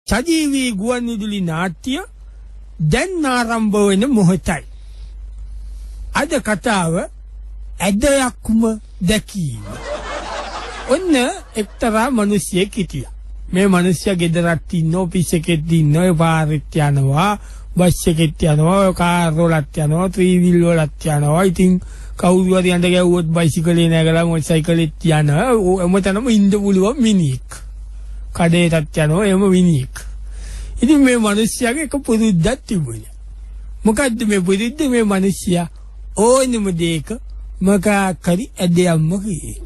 සජීවී ගුවන්විදුලි නාට්‍ය දැන් ආරම්භ වෙන මොහොතයි. අද කතාව ඇදයක්ම දැකීම. ඔන්න එක්තරා මිනිහෙක් හිටියා. මේ මිනිහා ගෙදරක් ඉන්න ඔෆිස් එකෙත් ඉන්න ඔය පාරෙත් යනවා බස් එකෙත් යනවා කාර් වලත් යනවා ත්‍රිවිල් වලත් යනවා. ඉතින් කවුරු හරි යන්න ගැව්වොත් බයිසිකලේ නැගලා මොටර් සයිකලෙත් යනවා. එමෙතනම ඉන්න පුළුවන් මිනිහෙක්. කඩේටත් යනවා එම මිනිහෙක්. ඉතින් මේ මිනිහාගේ එක පුරුද්දක් තිබුණා. මොකද්ද මේ පුරුද්ද? මේ මිනිහා ඕනෙම දෙයක මකාකරි ඇදයම්ම කියේ.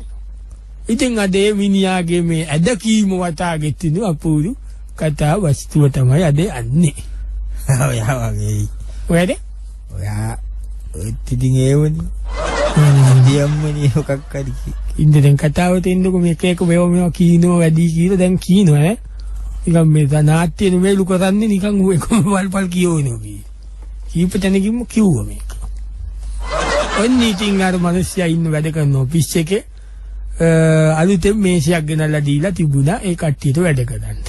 ඉතින් අද මිනිහාගේ මේ ඇදකීම වටාගේ තිනු අපූරු කතා වස්තුව තමයි අද යන්නේ. ඔයා වගේ. ඔයද? ඔයා ඉතින් ඒවනේ. ඇදයම්මනේ මොකක් හරි. ඉන්දෙන් කතාවට එන්නකො මේක එක මේවා කීනවා වැඩි කියලා දැන් කියනවා ඈ. නිකන් මේ නාට්‍ය නෙමෙයිලු කරන්නේ නිකන් එකම වල්පල් කියවනවා කී. කීප තැනකින්ම කිව්වා මේක. ඔන්න ඉතින් අර මිනිස්සයා ඉන්න වැඩ කරන ඔෆිස් එකේ අලුතෙන් මේසයක් ගෙනල්ලා දීලා තිබුණා ඒ කට්ටියට වැඩ කරන්න.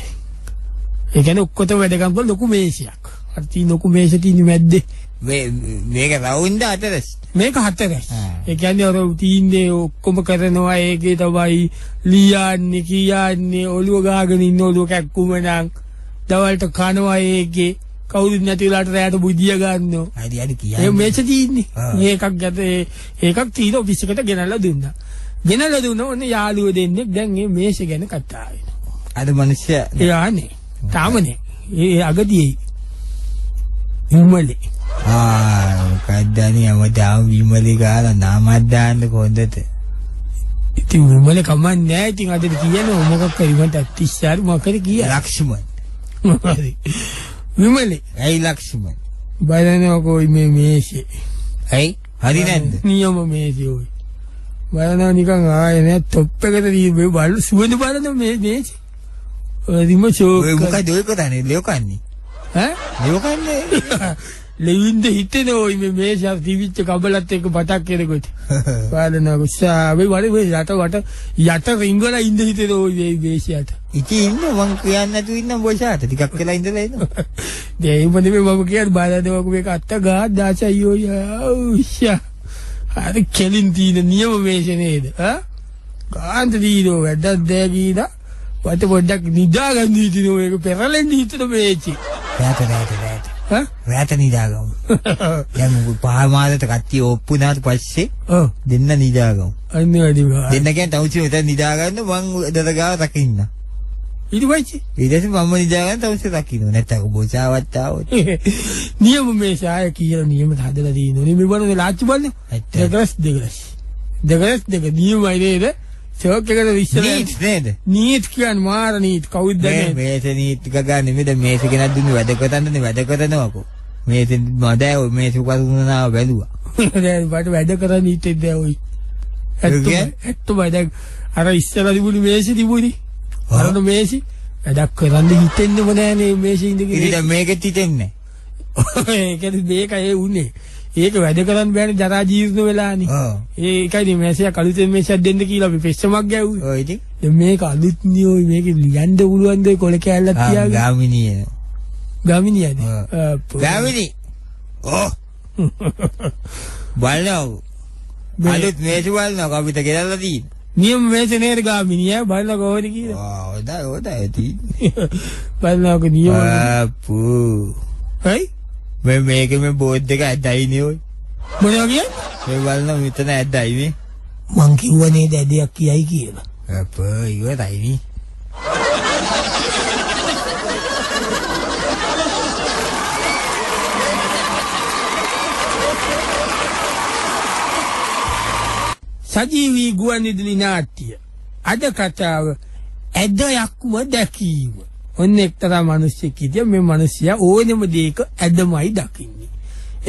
ඒ කියන්නේ ඔක්කොටම වැඩ කරනකොට ලොකු මේසයක්. අර තියෙන ලොකු මේසෙ තියෙන මැද්දේ මේක රවුන්ඩ් හතරස්. මේක හතරස්. ඒ කියන්නේ අර තීන්නේ ඔක්කොම කරනවා ඒකේ තමයි ලියන්නේ කියන්නේ ඔළුව ගාගෙන ඉන්න ඔළුව කැක්කුම නම් දවල්ට කනවා ඒකේ කවුරුත් නැති වෙලාවට රැයට බුදිය ගන්නවා. හරි කියන්නේ. මේ මේක තියෙන්නේ. මේකක් ගැතේ ඒකක් තියෙන ඔෆිස් එකට ගෙනල්ලා දුන්නා. ගෙනල්ලා දුන්නා ඔන්න යාළුවෝ දෙන්නේ දැන් මේ මේෂ ගැන කතා වෙනවා. අද මිනිස්සයා එයානේ. තාමනේ. ඒ අගතියේ විමලේ. කද්දානි අවදාම් විමලේ ගාලා නාමයක් දාන්න කොහොඳද? ඉතින් විමලේ කමන්නේ නැහැ. ඉතින් අද කියන්නේ මොකක් හරි මට අතිශාර මොකද කියා. ලක්ෂ්මන්. විමලේ. ඇයි ලක්ෂ්මන්? බලනකො මේ මේෂේ. ඇයි? හරි නැද්ද? නියම මේෂේ ඔය. බලනවා නිකන් ආයේ නෑ টොප් එකට මේ බල සුවඳ බලන මේ මේෂේ. ඔය ෂෝක්. ඔය මොකද ඔය කරන්නේ? ලෙවකන්නේ. ඈ? ලෙවකන්නේ. ලෙවින්ද හිතේ ඔය මේ මේෂා තිබිච්ච කබලත් එක්ක පටක් කෙරෙකොට. බලනවා උස්සාවේ වල යට රිංගල ඉඳ හිතේ ඔය මේෂයාට. ඉතින් ඉන්න මං කියන්නේ නැතුව ඉන්න බොෂාට ටිකක් වෙලා ඉඳලා එනවා. දෙයිම නෙමෙයි මම කියන්නේ බලන්නකො මේක අත්ත ගහ දාසයි ඔය උෂා. අර කෙලින් තියෙන නියම මේෂ නේද? ආ? කාන්ත දීනෝ වැඩක් දැ කීලා වට පොඩ්ඩක් නිදා ගන්න හිටිනෝ මේක පෙරලෙන්න හිතන මේචි. රැට. ඈ? රැට නිදාගමු. දැන් පහමාදට කට්ටිය ඔප්පුනාට පස්සේ දෙන්න නිදාගමු. අන්න වැඩි බා. දෙන්න කියන්නේ තවුසි මෙතන නිදා ගන්න මං දරගාව රකින්න. ඊට පස්සේ මම නිදා ගන්න තවුසි රකින්න. නැත්නම් බොචාවත් ආවොත්. නියම මේෂාය කියලා නියමට හදලා තියෙනවා. මේ බලන්න ලාච්චි බලන්න. දෙගස් නියමයි නේද? ෂෝක් එකට විශ්ල නේද? නීත් කියන්නේ මාර නීත් කවුද දන්නේ? මේස නීත් ටික ගන්න නෙමෙයි මේස කෙනක් දුන්නේ වැඩ කරන්නේ වැඩ කරනවකෝ. මේස මදෑ ඔය මේස උපදුනාව බැලුවා. දැන් බඩ වැඩ කරන්නේ නීත් දැන් ඔය. ඇත්තම දැන් අර ඉස්සලා තිබුණේ මේසෙ තිබුණේ. අරන මේසෙ වැඩක් කරන්න හිතෙන්නේම නෑනේ මේසෙ ඉඳගෙන. ඉතින් මේකෙත් හිතෙන්නේ නෑ. ඒකද මේක ඒ උනේ. ඒක වැඩ කරන්න බෑනේ ජරා ජීර්ණ වෙලානේ. ඒකයි මේසයක් අලුතෙන් මේසයක් දෙන්න කියලා අපි පෙස්සමක් ගැව්වේ. ඔය ඉතින් දැන් මේක අලුත් නියෝයි මේක ලියන්න පුළුවන් දෙයි කොල කැල්ලක් තියාගෙන. ගාමිනිය. ගාමිනියද? ගාමිනි. බලනවා. අලුත් මේස බලනවා අපිට ගෙනල්ලා තියෙන්නේ. නියම මේස නේද ගාමිනිය බලලා කොහොමද කියලා. හොඳයි තියෙන්නේ. බලනකො නියම. අප්පු. හයි? මේක මේ බෝඩ් එක ඇදයිනේ ඔය. මොනවා කියන්නේ? මේ බලන්න මෙතන ඇදයි මේ. මං කිව්වා නේද ඇදයක් කියයි කියලා. අප්පා ඉවරයි නේ. සජීවී ගුවන්විදුලි නාට්‍ය අද කතාව ඇදයක්ම දැකීම. ඔන්න එක්තරා මිනිහෙක් හිටියා. මේ මිනිහයා ඕනෙම දෙයක ඇදමයි දකින්නේ.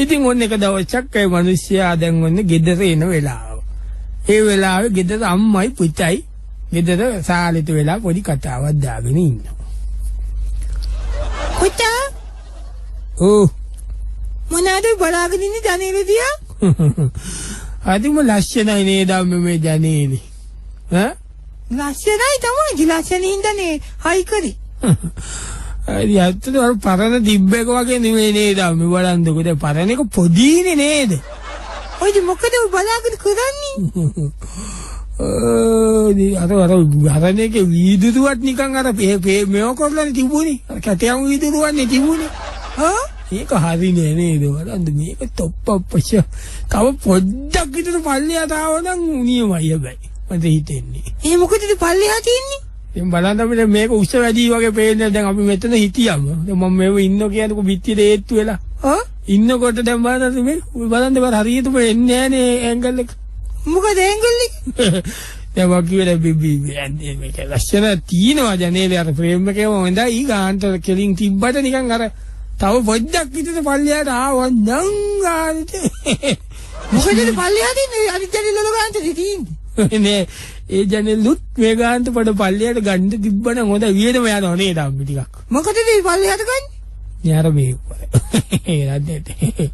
ඉතින් ඔන්න එක දවසක් ඒ මිනිහයා දැන් ඔන්න ගෙදර එන වෙලාව. ඒ වෙලාවේ ගෙදර අම්මයි පුතයි ගෙදර සාලෙට වෙලා පොඩි කතාවක් දාගෙන ඉන්නවා. පුතා මොනවාද බලාගෙන ඉන්නේ ජනේලෙ දිහා? අදිම ලස්සනයි නේද මේ ජනේලෙ. ඈ? ලස්සනයි තමයි. ලස්සනින් ඉඳනේ හයි කරේ. හරි ඇත්තට අර පරණ තිබ්බ එක වගේ නෙමෙයි නේද අපි බලන්නකො දැන් පරණ එක පොඩීනේ නේද ඔය මොකද බලාගෙන කරන්නේ අර එක වීදුරුවත් නිකන් අර මේව කරලානේ තිබුණේ අර කැටයන් වීදුරුවන්නේ තිබුණේ ඒක හරිනේ නේද බලන්න මේක තොප්පප්පෂ තව පොඩ්ඩක් විතර පල්ලියට ආවනම් නියමයි හැබැයි මට හිතෙන්නේ මොකටද පල්ලියට ඉන්නේ දැන් බලන්න අපිට මේක උස්ස වැඩි වගේ පේන්නේ දැන් අපි මෙතන හිටියම දැන් මම මේව ඉන්නෝ කියනකො පිටියේ ඒත්තු වෙලා ඉන්නකොට දැන් බලන්න මේ බලන්න බර හරියටම එන්නේ නෑනේ ඇන්ගල් එක මොකද ඇන්ගල් එක දැන් වකියලා බිබි මේක ලස්සන තියෙනවා ජනේලේ අර ෆ්‍රේම් එකේම හොඳයි ඊ ගාන්ට කෙලින් තිබ්බට නිකන් අර තව පොඩ්ඩක් විතර පල්ලියට ආවනම් ආරිට මොකද පල්ලියට ඉන්නේ අනිත් ජනේල ගාන්ට තියෙන්නේ නේ ඒ ජනෙලුත් මේ ගාන්ට පොඩ පල්ලියට ගන්න තිබ්බනම් හොඳ වියදම යනවා නේද අපි ටිකක් මොකටද මේ පල්ලියට ගන්නේ යාර මේ ඒ රද්දේ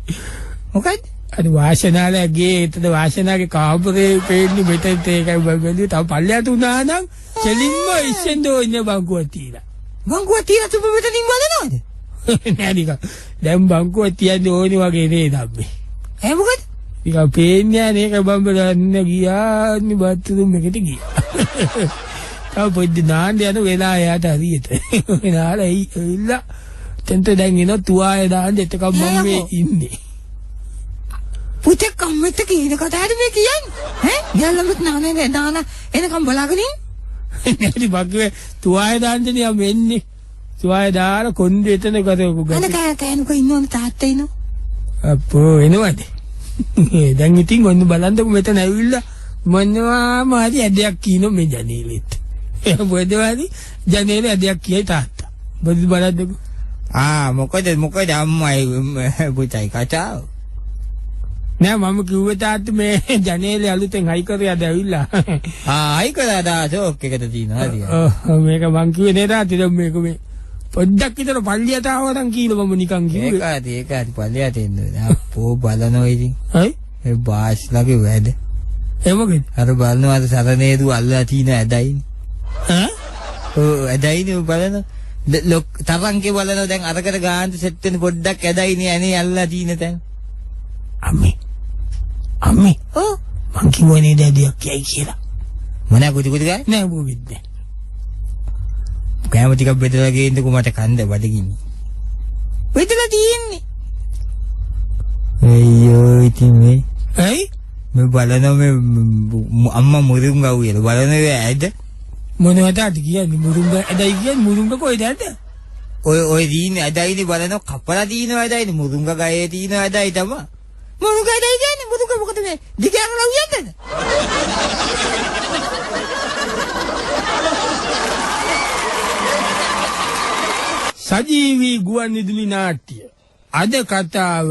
මොකද අර වාසනාලගේ ඒතද වාසනාගේ කාමරේ පෙන්නේ මෙතෙන් ඒකයි බගලු තව පල්ලියට උනා නම් කෙලින්ම ඉස්සෙන් දෝන්නේ බංකුවක් තියලා තුඹ මෙතනින් බලනවද නෑ නිකන් දැන් බංකුවක් තියන්නේ ඕනි වගේ නේද අපි මොකද ඉතින් පේන්නේ නේක බම්බලන්න ගියා නි බාත්රූම් එකට ගියා. තාම පොඩි නාන්න යන වෙලාව යාට හරියට. නාලා ඉල්ල තෙන්ට දැන් එන තුවාය දාන්න එතකම් මම මේ ඉන්නේ. පුතේ කම්මෙත් කියන කතාවද මේ කියන්නේ? යල්ලමත් නානේ දාන එනකම් බලාගෙන ඉන්න. නැටි බග්ගේ තුවාය දාන්න නිය මෙන්නේ. තුවාය දාලා කොණ්ඩේ එතන කරකෝ ගන්න. අනේ කෑනකෝ ඉන්නෝනේ තාත්තා ඉන්නෝ. අපෝ එනවද? දැන් ඉතින් ඔන්න බලන්නකො මෙතන ඇවිල්ලා මොනවාම හරි ඇදයක් කියනෝ මේ ජනේලෙත්. ඒ මොකදවාදී ජනේලේ ඇදයක් කියයි තාත්තා. බලන්නකො. මොකද අම්මයි පුතයි කතාව. නෑ මම කිව්වේ තාත්තා මේ ජනේලේ අලුතෙන් හයි කරලා ඇවිල්ලා. හයි කරලා දාසෝක් එකට තියෙනවා හරි. මේක මං කිව්වේ නේද තාත්තා මේක මේ පොඩ්ඩක් විතර පල්ලියට ආවනම් කියලා මම නිකන් කිව්වේ. ඒකයි පල්ලියට එන්නේ. අපෝ බලනවා ඉතින්. හයි? ඒ බාස්ලාගේ වැඩ. ඒ මොකද? අර බලනවාද සරණේදු අල්ලලා තියෙන ඇදයිනේ. ඇදයිනේ බලන. තරංගේ බලනවා දැන් අරකට ගාන්ට සෙට් වෙන පොඩ්ඩක් ඇදයිනේ අනේ අල්ලලා තියෙන තැන. අම්මේ. මං කිව්වේ නේද ඇදයක් කියයි කියලා. මොනවා කුටි ගා? නෑ බොවිද්ද. කෑම ටිකක් බෙදලා ගේන්නකෝ මට කන්න බඩගිනි. බෙදලා තියෙන්නේ. අයියෝ ඉතින් මේ. ඇයි? මේ බලනවා මේ අම්මා මුරුංගා උයලා බලනවා ඇද? මොනවද අද කියන්නේ මුරුංගා ඇදයි කියන්නේ මුරුංගා කොයිද ඇද? ඔය දීන්නේ ඇදයිනේ බලනවා කපලා තියෙනවා ඇදයිනේ මුරුංගා ගයේ තියෙනවා ඇදයි තමයි. මුරුංගා ඇදයි කියන්නේ මුරුංගා මොකද මේ? දිගටලා උයන්නද? සජීවී ගුවන් විදුලි නාට්‍ය අද කතාව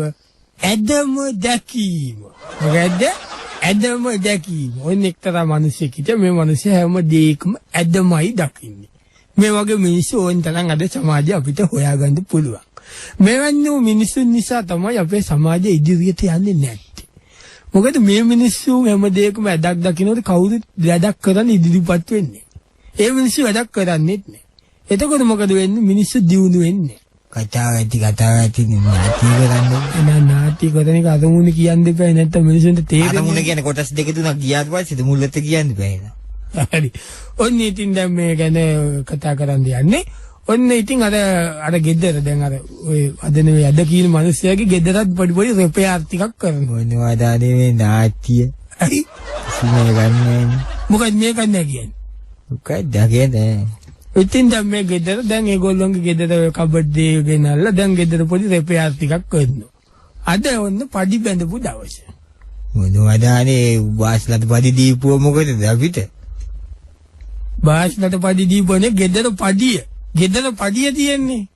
ඇදම දැකීම. මොකද්ද? ඇදම දැකීම. ඔන්න එක්තරා මිනිහෙක් හිටියා මේ මිනිහා හැම දෙයකම ඇදමයි දකින්නේ. මේ වගේ මිනිස්සු ඕන තරම් අද සමාජය අපිට හොයාගන්න පුළුවන්. මෙවැනි මිනිස්සුන් නිසා තමයි අපේ සමාජය ඉදිරියට යන්නේ නැත්තේ. මොකද මේ මිනිස්සු හැම දෙයකම ඇදක් දකින්නකොට කවුරුත් වැඩක් කරන්න ඉදිරිපත් වෙන්නේ. ඒ මිනිස්සු වැඩක් කරන්නේත් නැහැ. එතකොට මොකද වෙන්නේ? මිනිස්සු දියුණු වෙන්නේ. කතාව ඇති නාටි කරන්නේ. නාටි කරන එක අරමුණ කියන්න දෙපෑ නැත්නම් මිනිස්සුන්ට තේරෙන්නේ. අරමුණ කියන්නේ කොටස් දෙක තුනක් ගියාට පස්සේද මුලට කියන්න බෑ. හරි. ඔන්න ඉතින් දැන් මේ ගැන කතා කරන්න යන්නේ. ඔන්න ඉතින් අර ගෙදර දැන් අර ඔය අද නෙවෙයි අද කියන මිනිස්සයාගේ ගෙදරත් පොඩි රිපෙයාර් ටිකක් කරනවා. මොනවද මේ නාට්‍ය? හරි. මේ ගන්නේ. මොකද මේක නැහැ කියන්නේ. මොකද කියන්නේ? ඉතින් දැන් මේ ගෙදර දැන් ඒගොල්ලෝගේ ගෙදර ඔය කබඩ් ගෙනල්ලා දැන් ගෙදර පොඩි රිපෙයාර් ටිකක් කරනවා. අද ඔන්න පඩි බැඳපු දවස. මොනවද වාස්ලට පඩි දීපුව මොකද අපිට? වාස්ලට පඩි දීපුවනේ ගෙදර පඩිය. ගෙදර පඩිය තියෙන්නේ.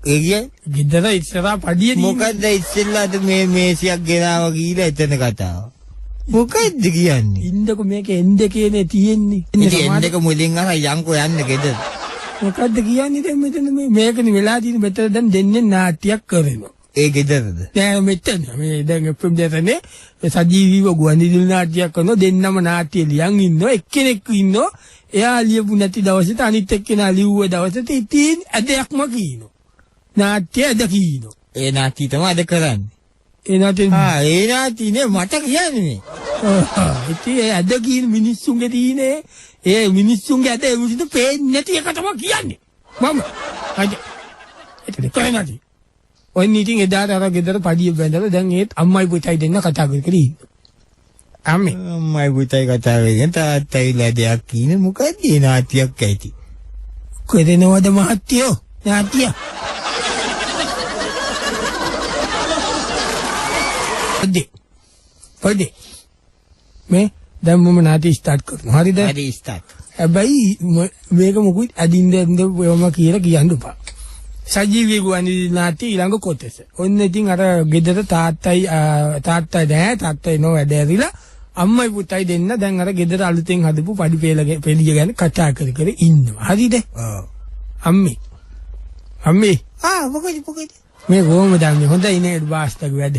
ඒ කියන්නේ ගෙදර ඉස්සරහා පඩිය තියෙන්නේ. මොකද්ද ඉස්සෙල්ලාද මේ මේසියක් ගෙනාව කියලා එතන කතාව. මොකද්ද කියන්නේ? ඉන්නකො මේක එන්න කේනේ තියෙන්නේ. එන්නක මුලින් අර යන්කෝ යන්න ගෙදර. මොකද්ද කියන්නේ දැන් මෙතන මේකනේ වෙලා තියෙන මෙතන දැන් දෙන්නේ නාට්‍යයක් කරනවා. ඒ ගෙදරද? නෑ මෙතන මේ දැන් FM දෙතනේ සජීවීව ගුවන් විදුලි නාට්‍යයක් කරනවා දෙන්නම නාට්‍ය ලියන් ඉන්නවා එක්කෙනෙක් ඉන්නවා එයා ලියපු නැති දවසට අනිත් එක්කෙනා ලිව්ව දවසට ඉතින් ඇදයක්ම කියනවා. නාට්‍ය ඇද කියනවා. ඒ නාටි තමයි අද කරන්නේ. ඒ නාට්‍ය ඒ නාටිනේ මට කියන්නේ. ඉතින් ඒ ඇද කියන මිනිස්සුන්ගේ තියෙන්නේ ඒ මිනිස්සුන්ගේ ඇද ඒ විදිහට පේන්නේ නැති එක තමයි කියන්නේ. මම අද ඒක කරන්නේ. ඔය නීතින් එදාට අර ගෙදර පඩිය බැඳලා දැන් ඒත් අම්මයි පුතයි දෙන්න කතා කර කර ඉන්න. අම්මයි පුතයි කතා කරගෙන තාත්තයිලා දෙයක් කියන මොකද ඒ නාටියක් ඇති. කොහෙදනවද මහත්තයෝ නාටිය? පොඩි මේ දැන් මම නාටි ස්ටාර්ට් කරනවා. හරිද? හරි ස්ටාර්ට්. හැබැයි මේක මොකුත් අදින්න ඔයම කියලා කියන්න එපා. සජීවී ගුවන්විදුලි නාට්‍ය ඊළඟ කොටස. ඔන්න ඉතින් අර ගෙදර තාත්තයි තාත්තයි නෝ වැඩ ඇරිලා අම්මයි පුතයි දෙන්න දැන් අර ගෙදර අලුතෙන් හදපු පඩි පෙළිය ගැන කතා කර කර ඉන්නවා. හරිද? ඔව්. අම්මේ මොකද මේ කොහොමද දන්නේ? හොඳයි නේද වාස්තක වැඩ?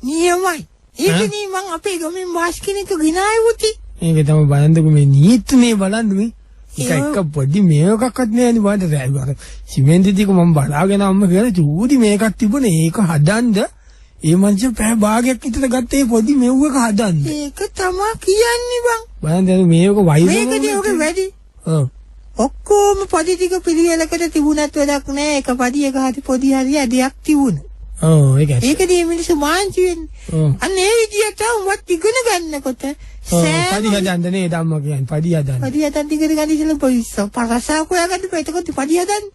නියමයි. ඒකනේ මං අපේ ගමෙන් වාස් කෙනෙක් ගෙනාවුති. ඒක තමයි බලන්නකො මේ නීත්නේ බලන්න මේ. එක පොඩි මේකක්වත් නෑනේ බලන්න. සිමෙන්ති ටික මම බලාගෙන අම්ම කියලා චූටි මේකක් තිබුණේ. ඒක හදන්න ඒ මං පැය භාගයක් විතර ගත්තේ පොඩි මෙව්වක හදන්න. ඒක තමයි කියන්නේ බං. බලන්න මේක වයිර් මේකදී ඔක වැඩි. ඔව්. ඔක්කොම පොඩි ටික පිළිවෙලකට තිබුණත් වැඩක් නෑ. එක පඩි එක හරි පොඩි හරි ඇදයක් තිබුණා. ඔව් ඒක. ඒකදී මිනිස්සු මාංචි වෙන්නේ. අන්න ඒ විදියට උඹත් ඉගෙන ගන්නකොට පඩි හදන්න නේද අම්මා කියන්නේ පඩි හදන්න. පඩි හදන්න ඉගෙන ගන්න ඉස්සෙල්ලා පොලිස් පරසා කොයාගන්න බෑ. එතකොට පඩි හදන්න.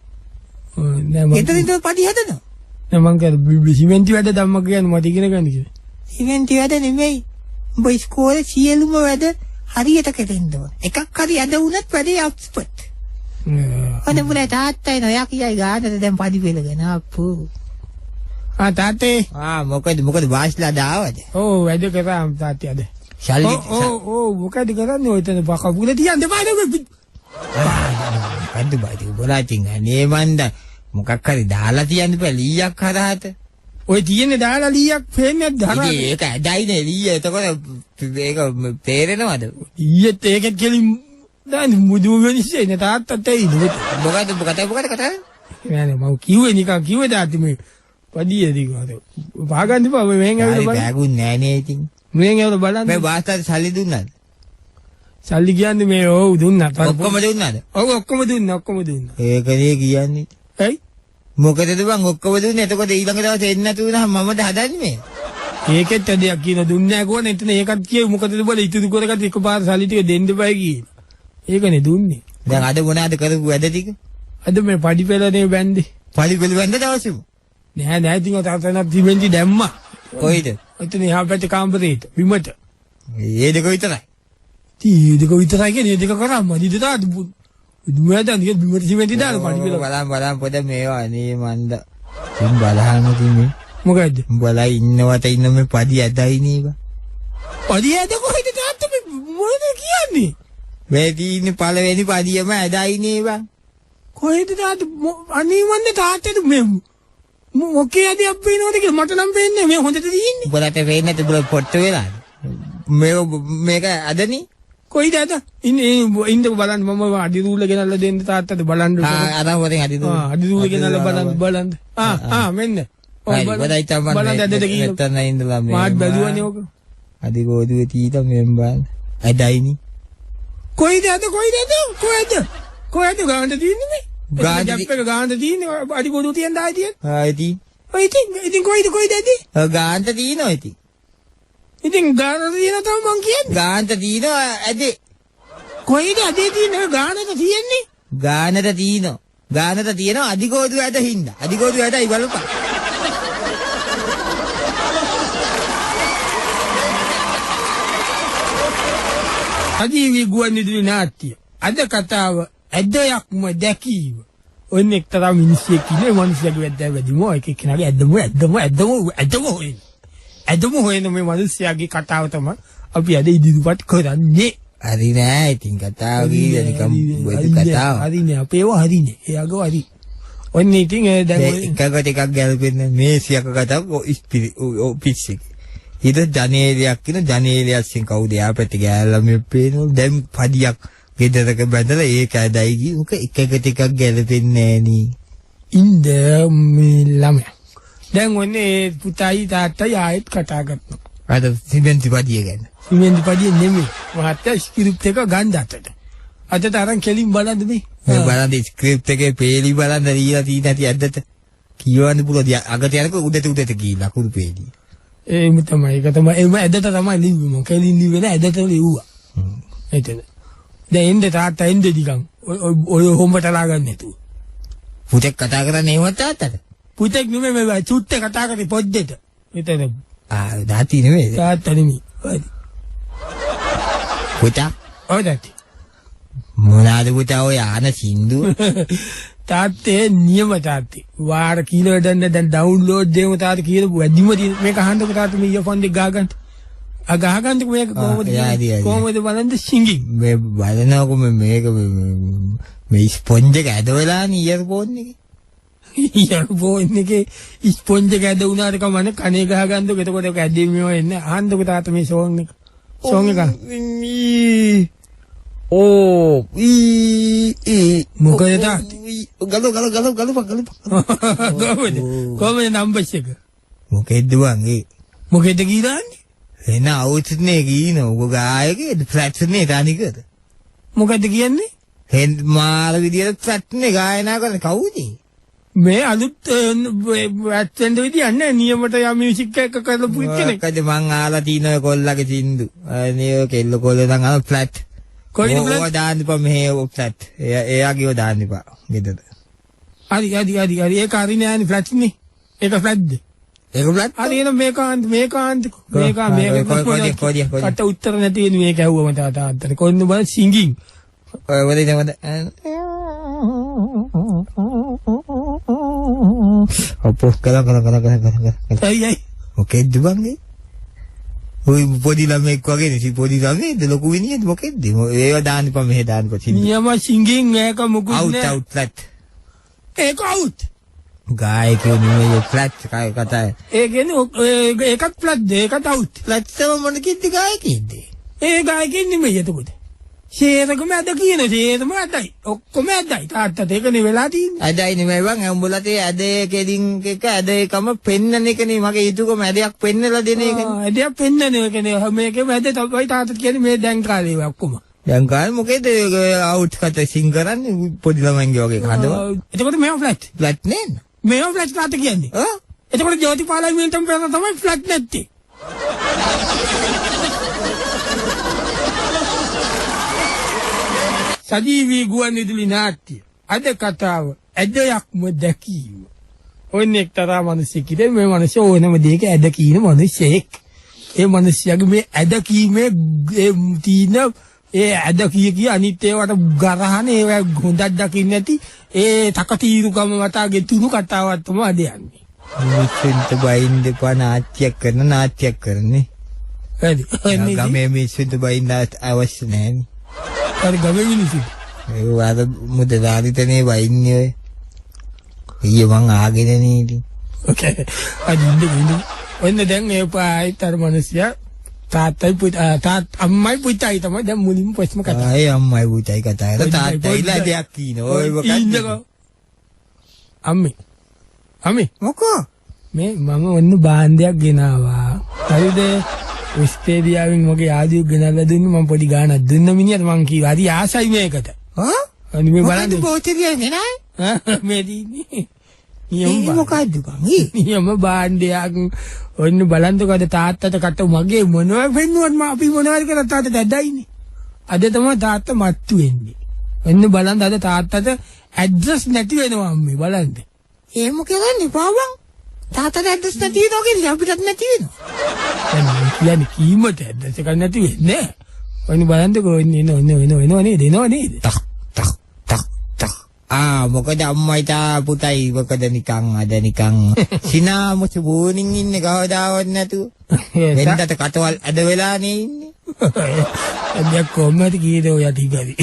නෑ මම. එතනින්ද පඩි හදනවා. නෑ මං කියන්නේ සිමෙන්ති වැඩ ධම්ම කියන්නේ මට ඉගෙන ගන්න කියලා. සිමෙන්ති වැඩ නෙමෙයි. උඹ ඉස්කෝලේ සියලුම වැඩ හරියට කෙරෙන්න ඕන. එකක් හරි අද වුණත් වැඩේ එක්ස්පර්ට්. අනේ මුලා තාත්තයි නෝ යකියයි ගානට දැන් පඩි වෙලගෙන අප්පු. තාත්තේ මොකද වාස්ලා දාවද? ඔව් වැඩ කරා තාත්තේ අද. ශල්ලි ඔව් මොකද කරන්නේ ඔය තන බකපුල තියන්න බෑ කද්ද බයි බලාටින් අනේ මන්ද මොකක් හරි දාලා තියන්න බෑ ලීයක් හරහට. ඔය තියෙන්නේ දාලා ලීයක් පේන්නේ නැද්ද? ඒක ඇදයිනේ ලීය. එතකොට ඒක තේරෙනවද? ඊයේත් ඒකත් කෙලින් දැන් මුදු වෙනිස්සේ නේ තාත්තත් ඇයි මොකද කතා? නෑ මම කිව්වේ තාත්ති මේ පඩිය දිගට. පාගන්න බා මෙහෙන් ඇවිල්ලා බලන්න. බෑගුන් නෑනේ ඉතින්. මෙහෙන් ඇවිල්ලා බලන්න. මේ වාස්තාට සල්ලි දුන්නාද? සල්ලි කියන්නේ මේ ඔව් දුන්නා. ඔක්කොම දුන්නාද? ඔව් ඔක්කොම දුන්නා. ඒකනේ කියන්නේ. ඇයි? මොකටද බං ඔක්කොම දුන්නේ? එතකොට ඊළඟ දවසේ එන්න නැතු වුණාම මමද හදන්නේ මේ? ඒකෙත් දෙයක් කියන දුන්නේ නැහැ කොහොනේ. එතන ඒකත් කියේ මොකටද බල ඉතුරු කරගත්ත එකපාර සල්ලි ටික දෙන්න බෑ කියන. ඒකනේ දුන්නේ. දැන් අද මොනවද කරපු වැඩ ටික? අද මේ පඩි පෙළනේ බැන්දේ. පඩි පෙළ බැන්ද දවසේම? නෑ ඉතින් තාත්තනක් තිබෙන්දි දැම්මා. කොයිද? එතන එහා පැත්තේ කාමරේට බිමට. ඒ දෙක විතරයි. ඒ දෙක විතරයි කියන්නේ දෙක කරා මදිද තාත් දුමයන් දිගේ බිමට සිමෙන්ති දාලා පඩි පෙළ බලන් පොඩ මේවා අනේ මන්ද. ඉතින් බලහන් ඉතින් මොකද්ද? උඹලා ඉන්නවට ඉන්න මේ පඩි ඇදයි නේද? පඩි ඇද කොහෙද තාත්තා මොකද කියන්නේ? මේ තියෙන්නේ පළවෙනි පඩියම ඇදයි නේද? කොහෙද තාත්තා අනේ මන්නේ තාත්තට මේ මොකේ ඇද අප්පේනවද කියලා මට නම් පේන්නේ මේ හොඳට තියෙන්නේ. උඹලට පේන්නේ නැති උඹලා පොට්ට වෙලාද? මේක අදනේ කොයිද අද? ඉන්න බලන්න මම අඩි රූල ගෙනල්ලා දෙන්න තාත්තට බලන්න. අර වරෙන් අඩි රූල ගෙනල්ලා බලන්න. මෙන්න. බලන්න ඇදට කියන. මෙතන ඉඳලා මේ මාත් බැලුවනේ ඕක. අඩි ගෝදුවේ තීත මෙම් බලන්න. ඇදයිනි. කොයිද ගානට තියෙන්නේ මේ? ගානට තියෙන්නේ අඩි ගෝදුව තියන්න ආයි තියෙන්නේ. ඉතින්. ඉතින් කොයිද ඇදී? ගානට තියෙනවා ඉතින්. ඉතින් ගානට තියෙනවා තමයි මං කියන්නේ. ගානට තියෙනවා ඇදේ. කොයිද ඇදේ තියෙන්නේ? ගානට තියෙන්නේ. ගානට තියෙනවා අධිගෝදුව ඇද හින්දා. අධිගෝදුව ඇදයි බලපන්. සජීවී ගුවන්විදුලි නාට්‍ය. අද කතාව ඇදයක්ම දැකීම. ඔන්න එක්තරා මිනිස්සෙක් ඉන්නේ මිනිස්සුගේ වැද්දා වැඩිම එක එක්කෙනාගේ ඇදම හොයන මේ මිනිස්සයාගේ කතාව තමයි අපි අද ඉදිරිපත් කරන්නේ. හරි නෑ ඉතින් කතාව කීයද නිකම් වෙද කතාව. හරි නෑ අපේව හරි නෑ. එයාගව හරි. ඔන්න ඉතින් දැන් එකකට එකක් ගැලපෙන්නේ මේ සියක කතාව ඔෆිස් එකේ. ඊට ජනේලයක් කියන ජනේලයස්ෙන් කවුද යා පැත්තේ ගෑල්ලා මේ පේනවා දැන් පඩියක් ගෙදරක බඳලා ඒක ඇදයි ගිහ උක එක ටිකක් ගැලපෙන්නේ නෑනේ. ඉන්ද මේ ළමයා. දැන් ඔන්නේ පුතයි තාත්තයි ආයෙත් කතා කරනවා. අද සිමෙන්ති පදිය ගැන. සිමෙන්ති පදිය නෙමෙයි. මහත්තයා ස්ක්‍රිප්ට් එක ගන්න අතට. අදට අරන් කෙලින් බලන්න මේ. මේ බලන්න ස්ක්‍රිප්ට් එකේ පේලි බලන්න ලියලා තියෙන ඇති ඇද්දට. කියවන්න පුළුවන්. අගට යනකොට උඩට ගිහින් අකුරු පේලි. ඒම තමයි. ඒක තමයි. එම ඇදට තමයි ලිව්වෙම. කෙලින් ලිව්වේ නෑ ඇදට ලිව්වා. එතන. දැන් එන්න තාත්තා එන්න දිගම්. ඔය හොම්බටලා ගන්න නැතුව. පුතෙක් කතා කරන්නේ එහෙමත් තාත්තට. පුතෙක් නෙමෙයි මේ චුට්ටේ කතා කරේ පොද්දේට. එතන. දාති නෙමෙයි. තාත්තා නෙමෙයි. හරි. පුතා. ඔය දාති. මොනවාද පුතා ඔය ආන සින්දු? තාත්තේ නියම තාත්තේ. වාර කීලෝ දැන් ඩවුන්ලෝඩ් දෙමු තාත්තා කියලා වැඩිම මේක අහන්නකො තාත්තා මේ ඉයර්ෆෝන් එක ගහගන්න. ගහගන්නකො මේක කොහොමද බලන්න සිංගින්. මේ බලනකො මේක මේ ස්පොන්ජ් එක ඇද වෙලානේ ඉයර්ෆෝන් එකේ. ඉයර්ෆෝන් එකේ ස්පොන්ජ් එක ඇද වුණාට කමන්නේ කනේ ගහගන්නකො එතකොට ඒක ඇදීමේ එන්නේ. අහන්නකො තාත්තා මේ සෝන් එක. සෝන් එක. ඕ මොකද තාත්තේ? ගලු කොහමද නම්බර්ස් එක? මොකෙද්ද වංගේ? මොකෙද කීලාන්නේ? එන අවුත්නේ කීන උග ගායකේ ෆ්ලැට්ස් නේ තනිකද? මොකද කියන්නේ? හෙන් මාර විදියට ෆ්ලැට් නේ ගායනා කරන්නේ කවුද? මේ අලුත් වැටෙන්න විදියන්නේ නියමට යා මියුසික් එක කරපු කෙනෙක්. මොකද මං ආලා තියෙන ඔය කොල්ලගේ සින්දු. අනේ ඔය කෙල්ල කොල්ල නම් අර ෆ්ලැට්. කොයිද ෆ්ලැට්? ඔය දාන්න එපා මෙහෙ ෆ්ලැට්. එයාගේ ඔය දාන්න එපා ගෙදර. හරි ඒක හරි නෑනේ ෆ්ලැට් නේ. ඒක ෆ්ලැට්ද? ඒක ෆ්ලැට්. හරි එන මේක කට උත්තර නැති වෙන මේක ඇහුවම තාත්තට. කොන්න බල සිංගින්. ඔය වදිනවද? අපෝ කල. අයියයි. මොකෙද්ද බංගේ? ඔය පොඩි ළමෙක් වගේ නේ පොඩි ළමෙක්ද ලොකු විනියද මොකෙද්ද? ඒව දාන්න එපා මෙහෙ දාන්න එපා. නියම සිංගින් මේක මුකුත් නෑ. Out flat. ඒක අවුට්. ගායකයෝ නෙමෙයි ෆ්ලැට් කතා. ඒ කියන්නේ ඒකත් ෆ්ලැට් ඒකත් අවුට්. ෆ්ලැට් තම මොන කිද්ද ගායකයෙක්ද? ඒ ගායකෙන් නෙමෙයි එතකොට. ෂේරකම ඇද කියන ෂේරම ඇදයි. ඔක්කොම ඇදයි. තාත්තට ඒකනේ වෙලා තියෙන්නේ. ඇදයි නෙමෙයි වන් උඹලට ඇදේ කෙලින් එක ඇදේකම පෙන්නන එකනේ මගේ යුතුයකම ඇදයක් පෙන්නලා දෙන එකනේ. ඇදයක් පෙන්නන එකනේ. මේකේ ඇද තමයි තාත්තට කියන්නේ මේ දැන් කාලේ ඔක්කොම. දැන් කාලේ මොකේද අවුට් කට සිං කරන්නේ පොඩි ළමයින්ගේ වගේ කඩව. එතකොට මේව ෆ්ලැට්. ෆ්ලැට් නේද? මේව ෆ්ලැට් තාත්ත කියන්නේ. එතකොට ජෝතිපාලයි මින්ටම් පෙරන තමයි ෆ්ලැට් නැත්තේ. සජීවී ගුවන්විදුලි නාට්‍ය අද කතාව ඇදයක්ම දැකීම. ඔන්න එක්තරා මිනිසෙක් ඉතින් මේ මිනිස්සු ඕනම දෙයක ඇද කීන මිනිසෙක්. ඒ මිනිස්යාගේ මේ ඇද කීමේ තීන ඒ ඇද කිය අනිත් ඒවට ගරහන ඒ හොඳක් දකින්න නැති ඒ තකතිරුකම වටාගේ තුරු කතාවක් තමයි අද යන්නේ. මිනිස්සුන්ට බයින් දෙපා නාට්‍යයක් කරන්නේ. හරි. ගමේ මිනිස්සුන්ට බයින් අවශ්‍ය නැහැ. හරි ගමේ මිනිස්සු. ඒ වාද මුදලාලිතනේ වයින්නේ ඔය. ඊයේ මං ආගෙන නේද? ඕකේ. අදින්න. ඔන්න දැන් ඒ පායිතර මිනිස්සයා තාත්තයි අම්මයි පුතයි තමයි දැන් මුලින්ම ප්‍රශ්න කතා. ආයේ අම්මයි පුතයි කතා කරලා තාත්තයිලා දෙයක් කියනවා. ඔය මොකක්ද? අම්මේ මොකෝ? මේ මම ඔන්න බාන්දයක් ගෙනාවා. හරිද? ඔස්ට්‍රේලියාවෙන් මගේ ආදියෝ ගෙනල්ලා දුන්නේ මම පොඩි ගාණක් දුන්න මිනිහට මං කිව්වා හරි ආසයි මේකට. අනේ මේ බලන්න පොතේ නේ මේ දීන්නේ. මොකද්ද බං? නියම බාන්දයක් ඔන්න බලන්නකො අද තාත්තට කට මගේ මොනවද වෙන්නුවත් මම අපි මොනවද කරලා තාත්තට ඇදයිනේ. අද තමයි තාත්තා මත්තු වෙන්නේ. ඔන්න බලන්න අද තාත්තට ඇඩ්‍රස් නැති වෙනවා අම්මේ බලන්න. එහෙම කරන්නේ පාවං. තාත්තට ඇඩ්‍රස් නැති වෙනවා කියන්නේ අපිටත් නැති වෙනවා. කියන්නේ කීමට ඇඩ්‍රස් එක නැති වෙන්නේ. ඔන්න බලන්නකො ඔන්න නේද? මොකද අම්මයි තා පුතයි මොකද නිකන් සිනාමුතු බෝනින් ඉන්නේ කවදාවත් නැතුව. වෙනදට කටවල් ඇද වෙලානේ ඉන්නේ. අද කොහමද කීද ඔය ටිකරි.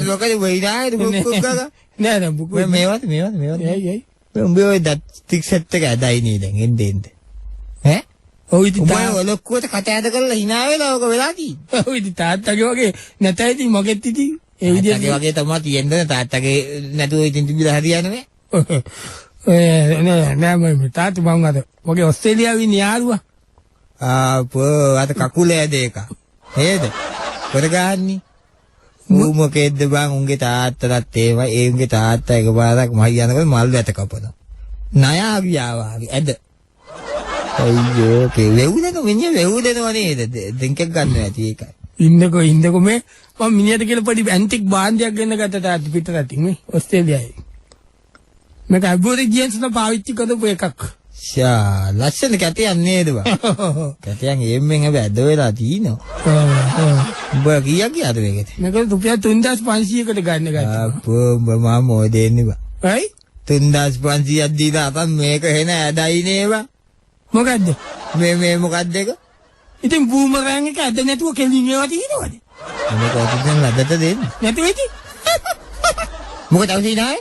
මොකද වෙයිනායි බුක්කුගා. නෑ බුක්කු මේවත්. ඇයි. උඹේ ඔය ටික් සෙට් එක ඇදයි නේ දැන් එන්නේ. ඔව් ඉතින් උඹ ලොක්කුවට කට ඇද කරලා hina වෙලා ඔක වෙලා තියෙන්නේ. ඔව් ඉතින් තාත්තගේ වගේ නැතයි ඉතින් මගෙත් ඉතින් ඒ විදිහට තාත්තගේ වගේ තමයි තියෙන්නේ. තාත්තගේ නැතුව ඉතින් තිබිලා හරියන්නේ නෑ මම තාත්තා මම අද මගේ ඕස්ට්‍රේලියාවේ ඉන්න යාළුවා ආපෝ අත කකුල ඇද එක. නේද? කරගන්නේ. ඌ මොකෙද්ද බං උන්ගේ තාත්තලත් ඒවා ඒ උන්ගේ තාත්තා එකපාරක් මහයි යනකොට මල් වැට කපනවා. ණයා ගියාවා ඇද. අයියෝ කෙවෙවුදන මිනිහ වෙවුදනව නේද? දෙන්කක් ගන්න ඇති ඒකයි. ඉන්නකෝ මේ මම මිනිහට කියලා පොඩි ඇන්ටික් බාන්ඩයක් ගෙන්න ගත්තා තාත්තා පිටරටින් මේ ඕස්ට්‍රේලියාවේ. මේක ඇබෝරිජියන්ස් න පාවිච්චි කරපු එකක්. ෂා ලස්සන කැටයක් නේද බං? කැටයන් එම්මෙන් හැබැයි ඇද වෙලා තිනවා. උඹ කීයක් ගියාද මේකට? මේක රුපියල් 3500කට ගන්න ගත්තා. අපෝ උඹ මම මොකද දෙන්නේ බං? හයි 3500ක් දීලා අපන් මේක එන ඇදයි නේ බං. මොකද්ද? මේ මොකද්ද එක? ඉතින් බූමරෑන් එක ඇද නැතුව කෙලින් ඒවා තියෙනවද? මේක ඔතෙන් ලදට දෙන්න. නැතුව ඉතින් මොකද අවසි නෑ?